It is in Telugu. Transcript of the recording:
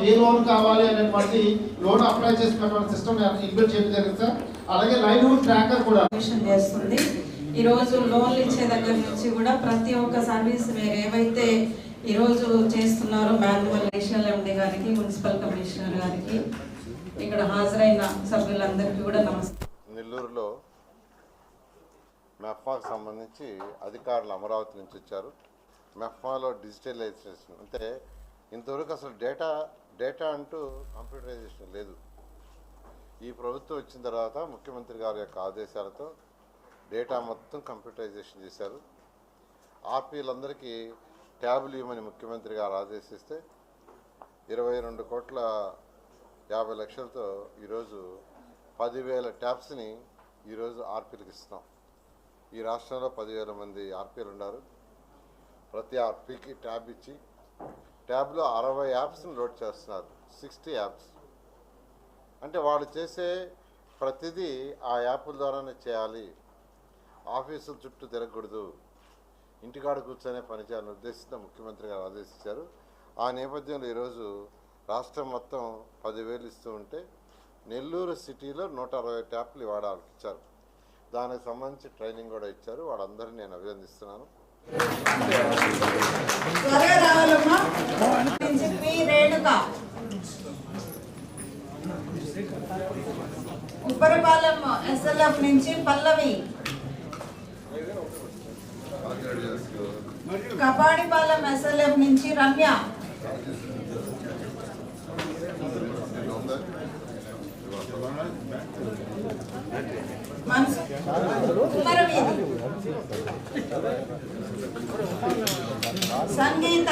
ఏ లోన్ కావాలి అనేటువంటి లోన్ అప్లై చేసుకున్నటువంటి సిస్టమ్ ఇన్బిల్డ్ చేయడం జరిగింది సార్. అలాగే లైవ్లీహుడ్ ట్రాకర్ కూడా చేస్తుంది. ఈరోజు లోన్లు ఇచ్చే దగ్గర నుంచి కూడా ప్రతి ఒక్క సర్వీస్ మీరు ఏవైతే ఈరోజు చేస్తున్నారో మాన్యువల్ నేషనల్ ఎండి గారికి, మున్సిపల్ కమిషనర్ గారికి, ఇక్కడ హాజరైన సభ్యులందరికీ కూడా నమస్కారం. నెల్లూరులో మెఫ్మాకు సంబంధించి అధికారులు అమరావతి నుంచి వచ్చారు. మెఫ్మాలో డిజిటలైజేషన్ అంటే ఇంతవరకు అసలు డేటా అంటూ కంప్యూటరైజేషన్ లేదు. ఈ ప్రభుత్వం వచ్చిన తర్వాత ముఖ్యమంత్రి గారి యొక్క ఆదేశాలతో డేటా మొత్తం కంప్యూటరైజేషన్ చేశారు. ఆర్పీలందరికీ ట్యాబ్లు ఇవ్వమని ముఖ్యమంత్రి గారు ఆదేశిస్తే 22,50,00,000తో ఈరోజు 10,000 ట్యాబ్స్ని ఈరోజు ఆర్పీలకు ఇస్తున్నాం. ఈ రాష్ట్రంలో 10,000 మంది ఆర్పీలు ఉన్నారు. ప్రతి ఆర్పీకి ట్యాబ్ ఇచ్చి ట్యాబ్లో 60 యాప్స్ని లోడ్ చేస్తున్నారు. 60 యాప్స్ అంటే వాళ్ళు చేసే ప్రతిదీ ఆ యాప్ల ద్వారానే చేయాలి. ఆఫీసుల చుట్టూ తిరగకూడదు, ఇంటికాడ కూర్చొనే పనిచేయాలని ఉద్దేశంతో ముఖ్యమంత్రి గారు ఆదేశించారు. ఆ నేపథ్యంలో ఈరోజు రాష్ట్రం మొత్తం 10,000 ఇస్తూ ఉంటే నెల్లూరు సిటీలో 160 ట్యాప్లు వాడాలకు ఇచ్చారు. దానికి సంబంధించి ట్రైనింగ్ కూడా ఇచ్చారు. వాళ్ళందరినీ నేను అభినందిస్తున్నాను. ఉప్పరపాలెం ఎస్ఎల్ఎఫ్ నుంచి పల్లవి, కపాడిపాలెం ఎస్ఎల్ఎఫ్ నుంచి రమ్య, ఉమ్మరవీధి సంగీత,